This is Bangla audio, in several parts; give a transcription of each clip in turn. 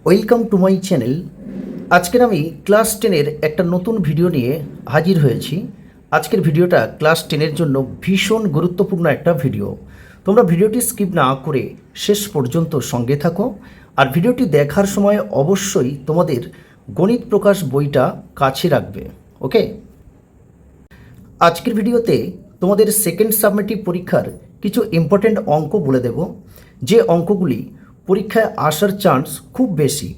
Welcome to my channel. আজকের আমি ক্লাস 10-এর একটা নতুন ভিডিও নিয়ে হাজির হয়েছি। আজকের ভিডিওটা ক্লাস 10-এর জন্য ভীষণ গুরুত্বপূর্ণ একটা ভিডিও। তোমরা ভিডিওটি স্কিপ না করে শেষ পর্যন্ত সঙ্গে থাকো। আর ভিডিওটি দেখার সময় অবশ্যই তোমাদের গণিত প্রকাশ বইটা কাছে রাখবে। ওকে, আজকের ভিডিওতে তোমাদের সেকেন্ড সাবমেটিভ পরীক্ষার কিছু ইম্পর্ট্যান্ট অঙ্ক বলে দেব, যে অঙ্কগুলি পরীক্ষায় আসার চান্স খুব বেশি।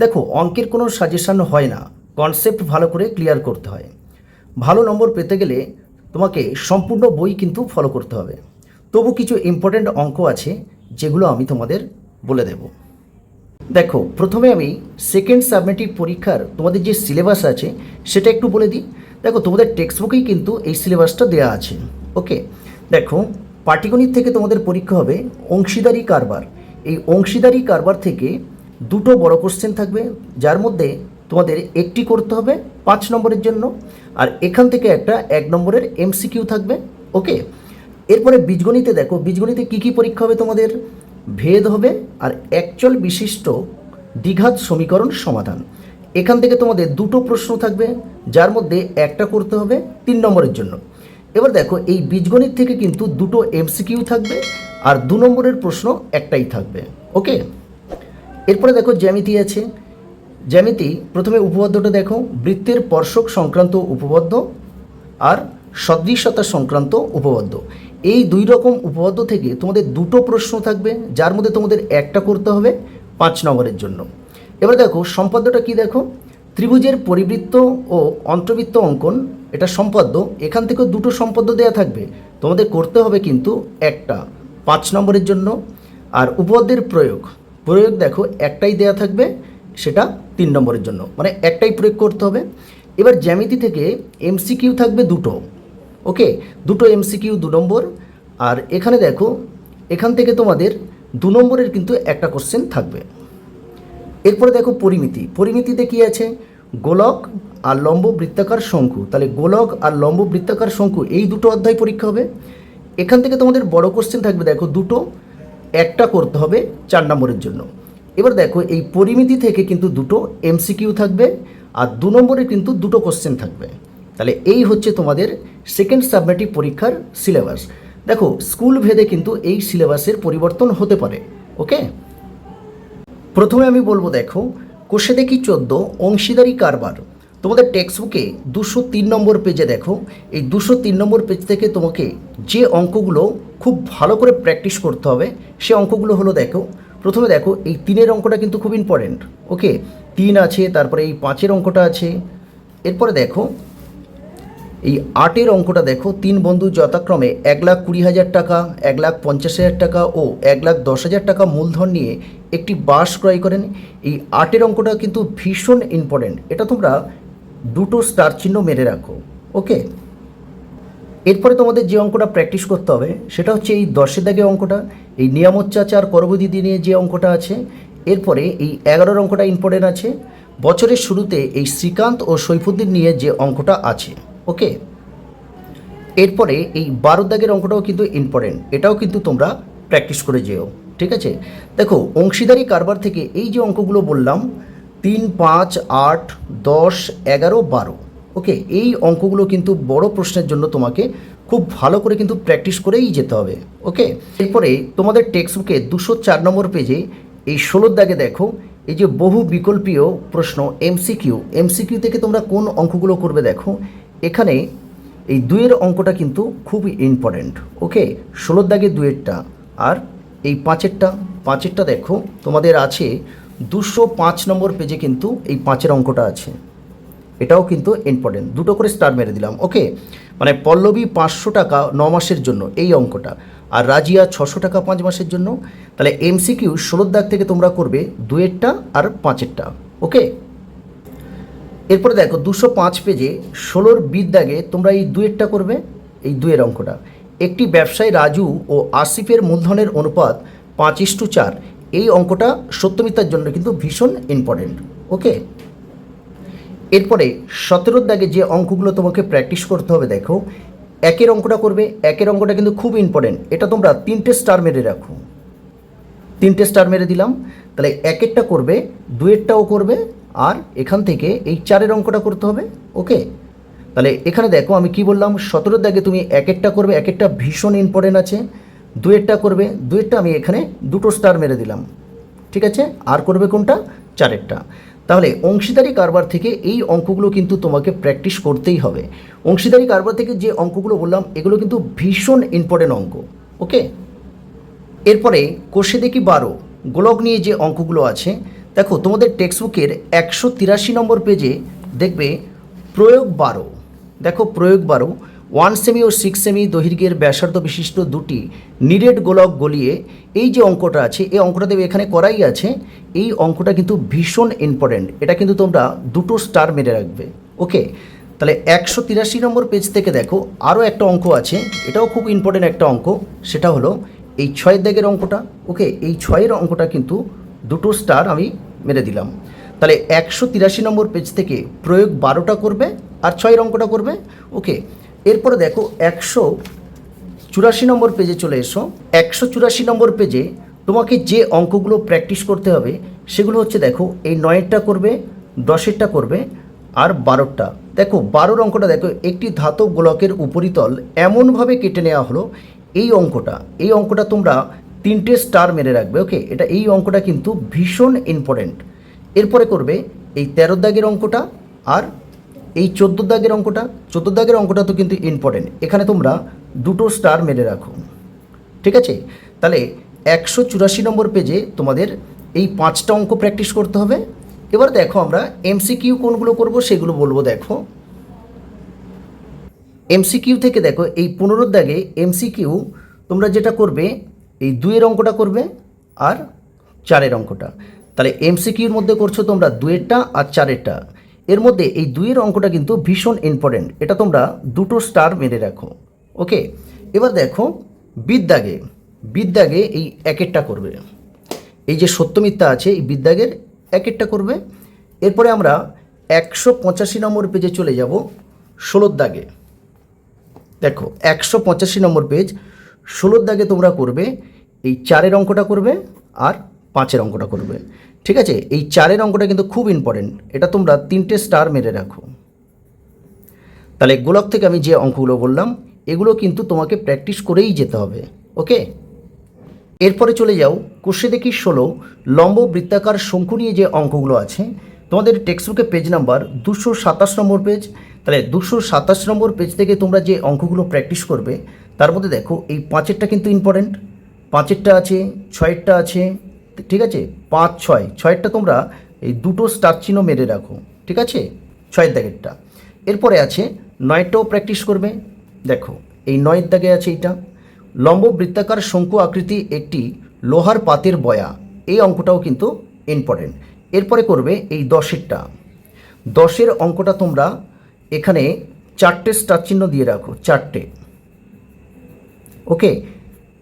দেখো, অঙ্কের কোনো সাজেশন হয় না, কনসেপ্ট ভালো করে ক্লিয়ার করতে হয়। ভালো নম্বর পেতে গেলে তোমাকে সম্পূর্ণ বই কিন্তু ফলো করতে হবে। তবু কিছু ইম্পর্ট্যান্ট অঙ্ক আছে যেগুলো আমি তোমাদের বলে দেব। দেখো, প্রথমে আমি সেকেন্ড সাবমেটিভ পরীক্ষার তোমাদের যে সিলেবাস আছে সেটা একটু বলে দিই। দেখো, তোমাদের টেক্সট বুকেই কিন্তু এই সিলেবাসটা দেওয়া আছে। ওকে, দেখো, পাটিগণিত থেকে তোমাদের পরীক্ষা হবে অংশীদারি কারবার। এই অংশীদারি কারবার থেকে দুটো বড় কোশ্চেন থাকবে, যার মধ্যে তোমাদের একটি করতে হবে 5 নম্বরের জন্য, আর এখান থেকে একটা 1 নম্বরের এমসিকিউ থাকবে। ওকে, এরপরে বীজগণিতে দেখো, বীজগণিতে কী কী পরীক্ষা হবে তোমাদের? ভেদ হবে আর একচল বিশিষ্ট দ্বিঘাত সমীকরণ সমাধান। এখান থেকে তোমাদের দুটো প্রশ্ন থাকবে, যার মধ্যে একটা করতে হবে 3 নম্বরের জন্য। এবার দেখো, এই বীজগণিত থেকে কিন্তু দুটো এমসিকিউ থাকবে আর 2 নম্বরের প্রশ্ন একটাই থাকবে। ওকে, এরপরে দেখো জ্যামিতি আছে। জ্যামিতি প্রথমে উপপাদ্যটা দেখো, বৃত্তের স্পর্শক সংক্রান্ত উপপাদ্য আর সদৃশতা সংক্রান্ত উপপাদ্য। এই দুই রকম উপপাদ্য থেকে তোমাদের দুটো প্রশ্ন থাকবে, যার মধ্যে তোমাদের একটা করতে হবে 5 নম্বরের জন্য। এবার দেখো সম্পাদ্যটা কি, দেখো ত্রিভুজের পরিবৃত্ত ও অন্তর্বৃত্ত অঙ্কন, এটা সম্পাদ্য। এখান থেকেও দুটো সম্পাদ্য দেওয়া থাকবে, তোমাদের করতে হবে কিন্তু একটা 5 নম্বরের জন্য। আর উপপাদ্যের প্রয়োগ, প্রয়োগ দেখো একটাই দেওয়া থাকবে, সেটা 3 নম্বরের জন্য, মানে একটাই প্রয়োগ করতে হবে। এবার জ্যামিতি থেকে এমসিকিউ থাকবে দুটো। ওকে, দুটো এমসিকিউ 2 নম্বর। আর এখানে দেখো, এখান থেকে তোমাদের 2 নম্বরের কিন্তু একটা কোশ্চেন থাকবে। এরপরে দেখো পরিমিতি, পরিমিতিতে কি আছে? গোলক আর লম্ব বৃত্তাকার শঙ্কু। তাহলে গোলক আর লম্ব বৃত্তাকার শঙ্কু এই দুটো অধ্যায় পরীক্ষা হবে। এখান থেকে তোমাদের বড় কোশ্চেন থাকবে, দেখো দুটো, একটা করতে হবে 4 নম্বরের জন্য। এবার দেখো, এই পরিমিতি থেকে কিন্তু দুটো এমসিকিউ থাকবে আর 2 নম্বরে কিন্তু দুটো কোশ্চেন থাকবে। তাহলে এই হচ্ছে তোমাদের সেকেন্ড সাবমেটিভ পরীক্ষার সিলেবাস। দেখো, স্কুল ভেদে কিন্তু এই সিলেবাসের পরিবর্তন হতে পারে। ওকে, প্রথমে আমি বলবো, দেখো কোষে দেখি 14 অংশীদারি কারবার। তোমাদের টেক্সট বুকে 203 নম্বর পেজে দেখো, এই 203 নম্বর পেজ থেকে তোমাকে যে অঙ্কগুলো খুব ভালো করে প্র্যাকটিস করতে হবে সে অঙ্কগুলো হলো, দেখো প্রথমে দেখো এই 3-এর অঙ্কটা কিন্তু খুব ইম্পর্টেন্ট। ওকে, 3 আছে, তারপরে এই 5-এর অঙ্কটা আছে। এরপরে দেখো এই 8-এর অঙ্কটা দেখো, 3 বন্ধু যথাক্রমে 1,20,000 টাকা, 1,50,000 টাকা ও 1,10,000 টাকা মূলধন নিয়ে একটি বাস ক্রয় করেন। এই 8-এর অঙ্কটা কিন্তু ভীষণ ইম্পর্টেন্ট, এটা তোমরা দুটো স্টার চিহ্ন মেরে রাখো। ওকে, এরপরে তোমাদের যে অঙ্কটা প্র্যাকটিস করতে হবে সেটা হচ্ছে এই 10-এর দাগে অঙ্কটা, এই নিয়ামতচাচার করবদি নিয়ে যে অঙ্কটা আছে। এরপরে এই 11-এর অঙ্কটা ইম্পর্টেন্ট আছে। বছরের শুরুতে এই শ্রীকান্ত ও সৈফুদ্দিন নিয়ে যে অঙ্কটা আছে। ওকে, এরপরে এই 12 দাগের অঙ্কটাও কিন্তু ইম্পর্টেন্ট, এটাও কিন্তু তোমরা প্র্যাকটিস করে যেও। ঠিক আছে, দেখো অংশীদারি কারবার থেকে এই যে অঙ্কগুলো বললাম 3, 5, 8, 10, 11, 12। ওকে, এই অঙ্কগুলো কিন্তু বড় প্রশ্নের জন্য তোমাকে খুব ভালো করে কিন্তু প্র্যাকটিস করেই যেতে হবে। ওকে, এরপরে তোমাদের টেক্সট বুকে 204 নম্বর পেজে এই 16 দাগে দেখো, এই যে বহু বিকল্পীয় প্রশ্ন এমসিকিউ, এমসিকিউ থেকে তোমরা কোন অঙ্কগুলো করবে দেখো, এখানে এই 2-এর অঙ্কটা কিন্তু খুব ইম্পর্টেন্ট। ওকে, 16 দাগে 2-এরটা আর এই 5-এরটা দেখো তোমাদের আছে 205 নম্বর পেজে কিন্তু এই 5-এর অঙ্কটা আছে, এটাও কিন্তু ইম্পর্টেন্ট, দুটো করে স্টার মেরে দিলাম। ওকে, মানে পল্লবী 500 টাকা 9 মাসের জন্য এই অঙ্কটা, আর রাজিয়া 600 টাকা 5 মাসের জন্য। তাহলে এমসিকিউ 16 দাগ থেকে তোমরা করবে 2-এরটা আর 5-এরটা। ওকে, এরপরে দেখো 205 পেজে 16-র বিদ দাগে তোমরা এই 2-এরটা করবে, এই 2-এর অঙ্কটা। একটি ব্যবসায়ী রাজু ও আসিফের মূলধনের অনুপাত 5:4, এই অঙ্কটা সত্যমিথ্যার জন্য কিন্তু ভীষণ ইম্পর্টেন্ট। ওকে, এরপরে 17-র দাগে যে অঙ্কগুলো তোমাকে প্র্যাকটিস করতে হবে, দেখো 1-এর অঙ্কটা করবে, 1-এর অঙ্কটা কিন্তু খুব ইম্পর্টেন্ট, এটা তোমরা 3টে স্টার মেরে রাখো, 3টে স্টার মেরে দিলাম। তাহলে একেরটা করবে, দুয়েরটাও করবে, আর এখান থেকে এই 4-এর অঙ্কটা করতে হবে। ওকে, তাহলে এখানে দেখো আমি কি বললাম, 17-এর দাগে তুমি একেরটা করবে, একেরটা ভীষণ ইম্পর্টেন্ট আছে। দুয়েরটা করবে, দুয়েরটা আমি এখানে দুটো স্টার মেরে দিলাম। ঠিক আছে, আর করবে কোনটা? 4-এরটা। তাহলে অংশীদারি কারবার থেকে এই অঙ্কগুলো কিন্তু তোমাকে প্র্যাকটিস করতেই হবে। অংশীদারি কারবার থেকে যে অঙ্কগুলো বললাম এগুলো কিন্তু ভীষণ ইম্পর্টেন্ট অঙ্ক। ওকে, এরপরে কোষে দেখি 12 গোলক নিয়ে যে অঙ্কগুলো আছে, দেখো তোমাদের টেক্সট বুকের 183 নম্বর পেজে দেখবে প্রয়োগ 12। দেখো প্রয়োগ 12, 1 সেমি ও 6 সেমি দৈর্ঘ্যের ব্যাসার্ধ বিশিষ্ট দুটি নিরেট গোলক গলিয়ে এই যে অঙ্কটা আছে, এই অঙ্কটা দেবে এখানে করাই আছে। এই অঙ্কটা কিন্তু ভীষণ ইম্পর্টেন্ট, এটা কিন্তু তোমরা দুটো স্টার মেরে রাখবে। ওকে, তাহলে 183 নম্বর পেজ থেকে দেখো আরও একটা অঙ্ক আছে, এটাও খুব ইম্পর্টেন্ট একটা অঙ্ক, সেটা হলো এই 6-এর দাগের অঙ্কটা। ওকে, এই 6-এর অঙ্কটা কিন্তু দুটো স্টার আমি মেরে দিলাম। তাহলে 183 নম্বর পেজ থেকে প্রয়োগ 12টা করবে আর 6-এর অঙ্কটা করবে। ওকে, এরপরে দেখো 184 নম্বর পেজে চলে এসো। 184 নম্বর পেজে তোমাকে যে অঙ্কগুলো প্র্যাকটিস করতে হবে সেগুলো হচ্ছে, দেখো এই 9-এরটা করবে, 10-এরটা করবে, আর 12টা। দেখো 12-র অঙ্কটা দেখো, একটি ধাতব গোলকের উপরিতল এমনভাবে কেটে নেওয়া হলো। এই অঙ্কটা তোমরা 3টে স্টার মেরে রাখবে। ওকে, এই অঙ্কটা কিন্তু ভীষণ ইম্পর্টেন্ট। এরপরে করবে এই 13 দাগের অঙ্কটা আর এই 14 দাগের অঙ্কটা। 14 দাগের অঙ্কটা তো কিন্তু ইম্পর্টেন্ট, এখানে তোমরা দুটো স্টার মেরে রাখো। ঠিক আছে, তাহলে 184 নম্বর পেজে তোমাদের এই 5টা অঙ্ক প্র্যাকটিস করতে হবে। এবার দেখো আমরা এমসিকিউ কোনগুলো করব সেগুলো বলবো। দেখো এমসিকিউ থেকে দেখো এই 15 দাগে এমসিকিউ তোমরা যেটা করবে, এই 2-এর অঙ্কটা করবে আর 4-এর অঙ্কটা। তাহলে এমসিকিউর মধ্যে করছো তোমরা 2-এরটা আর 4-এরটা। এর মধ্যে এই 2-এর অঙ্কটা কিন্তু ভীষণ ইম্পর্টেন্ট, এটা তোমরা দুটো স্টার মেরে রাখো। ওকে, এবার দেখো বিদ্যাগে এই 1-এরটা করবে, এই যে সত্য মিথ্যা আছে এই বিদ্যাগের 1-এরটা করবে। এরপরে আমরা 185 নম্বর পেজে চলে যাব 16 দাগে। দেখো 185 নম্বর পেজ, 16 দাগে তোমরা করবে এই 4-এর অঙ্কটা করবে আর 5-এর অঙ্কটা করবে। ঠিক আছে, এই 4-এর অঙ্কটা কিন্তু খুব ইম্পর্টেন্ট, এটা তোমরা 3টে স্টার মেরে রাখো। তাহলে গোলক থেকে আমি যে অঙ্কগুলো বললাম এগুলো কিন্তু তোমাকে প্র্যাকটিস করেই যেতে হবে। ওকে, এরপরে চলে যাও কোষে দেখি 16 লম্ব বৃত্তাকার শঙ্কু নিয়ে যে অঙ্কগুলো আছে, তোমাদের টেক্সট বুকে পেজ নাম্বার 227 নম্বর পেজ। তাহলে 227 নম্বর পেজ থেকে তোমরা যে অঙ্কগুলো প্র্যাকটিস করবে তার মধ্যে দেখো এই 5-এরটা কিন্তু ইম্পর্টেন্ট, 5-এরটা আছে, 6-এরটা আছে। ঠিক আছে, 5, 6, 6-এরটা তোমরা এই দুটো স্টার চিহ্ন মেরে রাখো। ঠিক আছে, 6-এর দাগেরটা। এরপরে আছে 9-টাও প্র্যাকটিস করবে। দেখো এই 9-এর দাগে আছে এইটা, লম্ব বৃত্তাকার শঙ্কু আকৃতি একটি লোহার পাতের বয়া, এই অঙ্কটাও কিন্তু ইম্পর্টেন্ট। এরপরে করবে এই 10-এরটা। 10-এর অঙ্কটা তোমরা এখানে 4টে স্টার চিহ্ন দিয়ে রাখো, 4টে। ওকে,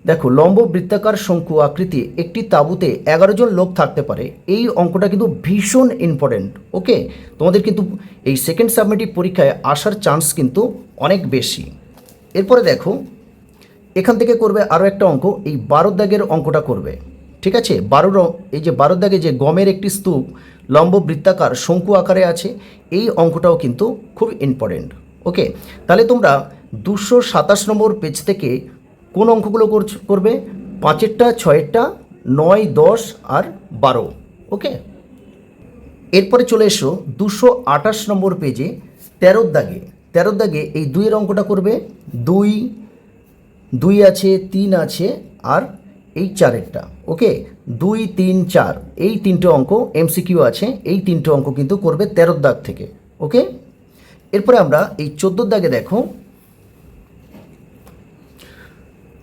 দেখো লম্ব বৃত্তাকার শঙ্কু আকৃতি একটি তাঁবুতে 11 জন লোক থাকতে পারে, এই অঙ্কটা কিন্তু ভীষণ ইম্পর্টেন্ট। ওকে, তোমাদের কিন্তু এই সেকেন্ড সাবমিটিভ পরীক্ষায় আসার চান্স কিন্তু অনেক বেশি। এরপরে দেখো এখান থেকে করবে আরও একটা অঙ্ক, এই 12 দাগের অঙ্কটা করবে। ঠিক আছে, এই যে 12 দাগে যে গমের একটি স্তূপ লম্ব বৃত্তাকার শঙ্কু আকারে আছে, এই অঙ্কটাও কিন্তু খুব ইম্পর্টেন্ট। ওকে, তাহলে তোমরা 227 নম্বর পেজ থেকে কোন অঙ্কগুলো করবে? 5-এরটা, 6-এরটা, 9, 10 আর 12। ওকে, এরপরে চলে এসো 228 নম্বর পেজে 13 দাগে এই 2-এর অঙ্কটা করবে। 2 আছে, 3 আছে আর এই 4-এরটা। ওকে, 2, 3, 4 এই 3টে অঙ্ক এমসিকিউ আছে, এই 3টে অঙ্ক কিন্তু করবে 13 দাগ থেকে। ওকে, এরপরে আমরা এই 14 দাগে দেখো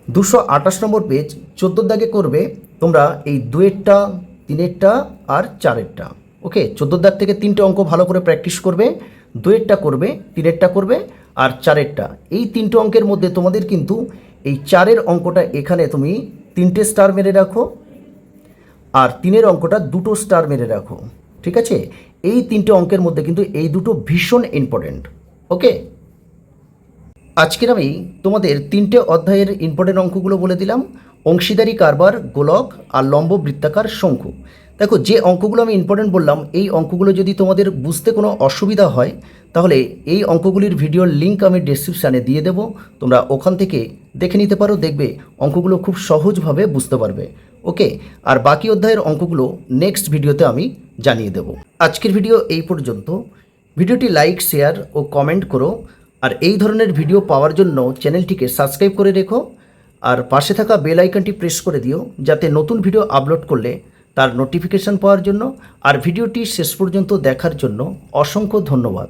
228 নম্বর পেজ 14 দাগে করবে তোমরা এই 2-এরটা, 3-এরটা আর 4-এরটা। ওকে, 14 দাগ থেকে 3টে অঙ্ক ভালো করে প্র্যাকটিস করবে, 2-এরটা করবে, 3-এরটা করবে আর 4-এরটা। এই 3টে অঙ্কের মধ্যে তোমাদের কিন্তু এই 4-এর অঙ্কটা এখানে তুমি 3টে স্টার মেরে রাখো আর 3-এর অঙ্কটা 2টো স্টার মেরে রাখো। ঠিক আছে, এই 3টে অঙ্কের মধ্যে কিন্তু এই দুটো ভীষণ ইম্পর্টেন্ট। ওকে, আজকের আমি তোমাদের 3টে অধ্যায়ের ইম্পর্টেন্ট অঙ্কগুলো বলে দিলাম, অংশীদারি কারবার, গোলক আর লম্ব বৃত্তাকার শঙ্কু। দেখো, যে অঙ্কগুলো আমি ইম্পর্টেন্ট বললাম, এই অঙ্কগুলো যদি তোমাদের বুঝতে কোনো অসুবিধা হয় তাহলে এই অঙ্কগুলির ভিডিওর লিঙ্ক আমি ডেসক্রিপশানে দিয়ে দেবো, তোমরা ওখান থেকে দেখে নিতে পারো, দেখবে অঙ্কগুলো খুব সহজভাবে বুঝতে পারবে। ওকে, আর বাকি অধ্যায়ের অঙ্কগুলো নেক্সট ভিডিওতে আমি জানিয়ে দেবো। আজকের ভিডিও এই পর্যন্ত। ভিডিওটি লাইক, শেয়ার ও কমেন্ট করো, আর এই ধরনের ভিডিও পাওয়ার জন্য চ্যানেলটিকে সাবস্ক্রাইব করে রেখো, আর পাশে থাকা বেল আইকনটি প্রেস করে দিও যাতে নতুন ভিডিও আপলোড করলে তার নোটিফিকেশান পাওয়ার জন্য। আর ভিডিওটি শেষ পর্যন্ত দেখার জন্য অসংখ্য ধন্যবাদ।